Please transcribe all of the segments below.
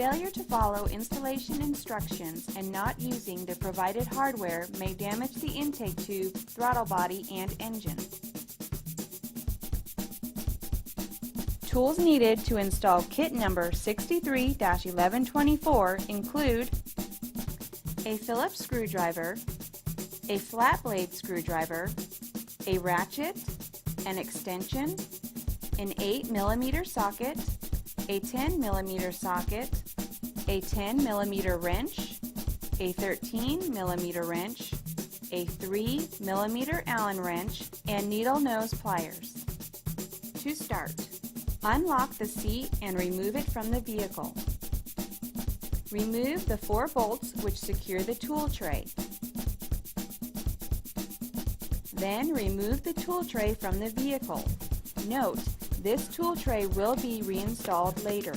Failure to follow installation instructions and not using the provided hardware may damage the intake tube, throttle body, and engine. Tools needed to install kit number 63-1124 include a Phillips screwdriver, a flat blade screwdriver, a ratchet, an extension, an 8mm socket, a 10mm socket, a 10mm wrench, a 13mm wrench, a 3mm Allen wrench, and needle nose pliers. To start, unlock the seat and remove it from the vehicle. Remove the 4 bolts which secure the tool tray. Then remove the tool tray from the vehicle. Note, this tool tray will be reinstalled later.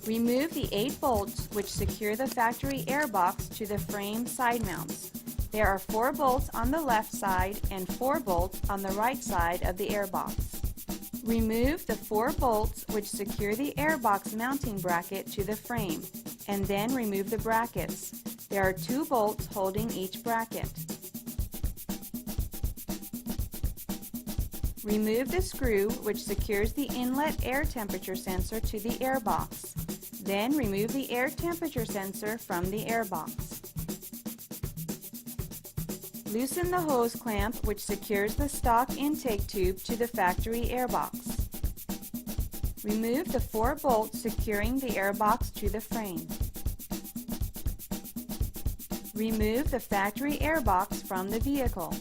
Remove the 8 bolts which secure the factory air box to the frame side mounts. There are 4 bolts on the left side and 4 bolts on the right side of the air box. Remove the 4 bolts which secure the air box mounting bracket to the frame, and then remove the brackets. There are 2 bolts holding each bracket. Remove the screw which secures the inlet air temperature sensor to the air box. Then remove the air temperature sensor from the air box. Loosen the hose clamp which secures the stock intake tube to the factory air box. Remove the 4 bolts securing the air box to the frame. Remove the factory air box from the vehicle.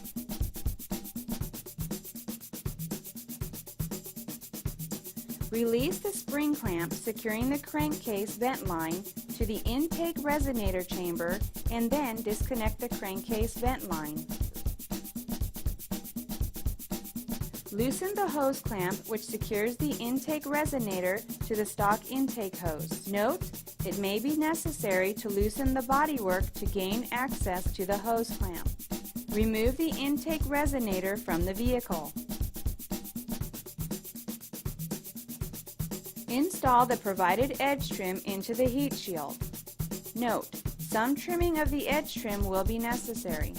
Release the spring clamp securing the crankcase vent line to the intake resonator chamber and then disconnect the crankcase vent line. Loosen the hose clamp which secures the intake resonator to the stock intake hose. Note, it may be necessary to loosen the bodywork to gain access to the hose clamp. Remove the intake resonator from the vehicle. Install the provided edge trim into the heat shield. Note, some trimming of the edge trim will be necessary.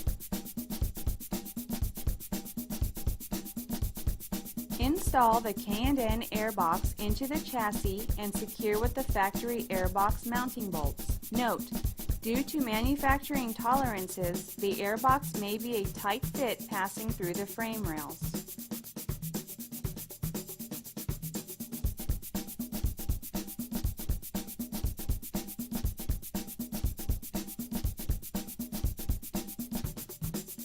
Install the K&N Air Box into the chassis and secure with the factory air box mounting bolts. Note, due to manufacturing tolerances, the air box may be a tight fit passing through the frame rails.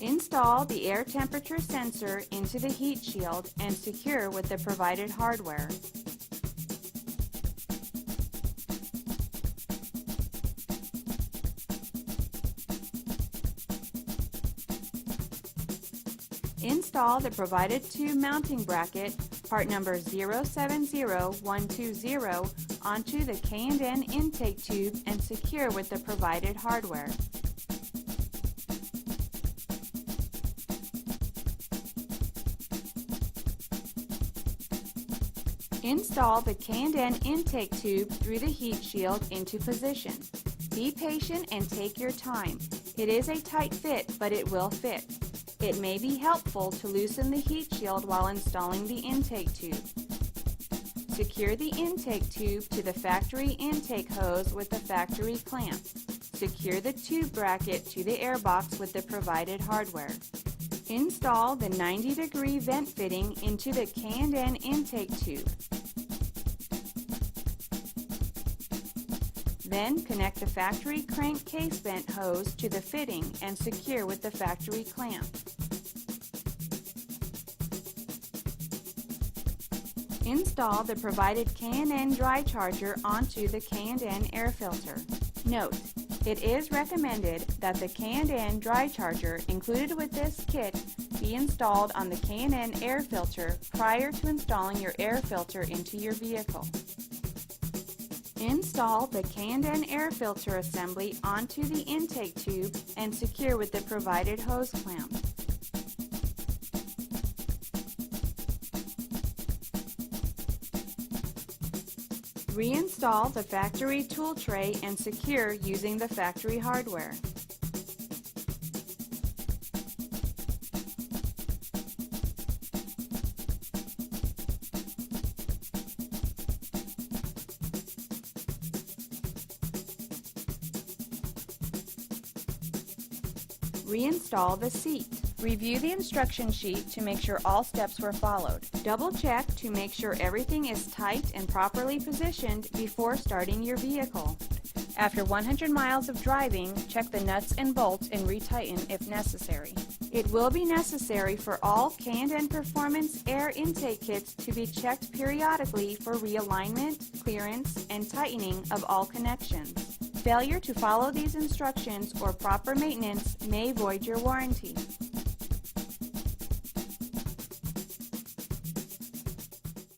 Install the air temperature sensor into the heat shield and secure with the provided hardware. Install the provided tube mounting bracket, part number 070120, onto the K&N intake tube and secure with the provided hardware. Install the K&N intake tube through the heat shield into position. Be patient and take your time. It is a tight fit, but it will fit. It may be helpful to loosen the heat shield while installing the intake tube. Secure the intake tube to the factory intake hose with the factory clamp. Secure the tube bracket to the air box with the provided hardware. Install the 90-degree vent fitting into the K&N intake tube. Then connect the factory crankcase vent hose to the fitting and secure with the factory clamp. Install the provided K&N dry charger onto the K&N air filter. Note, it is recommended that the K&N dry charger included with this kit be installed on the K&N air filter prior to installing your air filter into your vehicle. Install the K&N air filter assembly onto the intake tube and secure with the provided hose clamp. Reinstall the factory tool tray and secure using the factory hardware. Reinstall the seat. Review the instruction sheet to make sure all steps were followed. Double check to make sure everything is tight and properly positioned before starting your vehicle. After 100 miles of driving, check the nuts and bolts and retighten if necessary. It will be necessary for all K&N Performance air intake kits to be checked periodically for realignment, clearance, and tightening of all connections. Failure to follow these instructions or proper maintenance may void your warranty.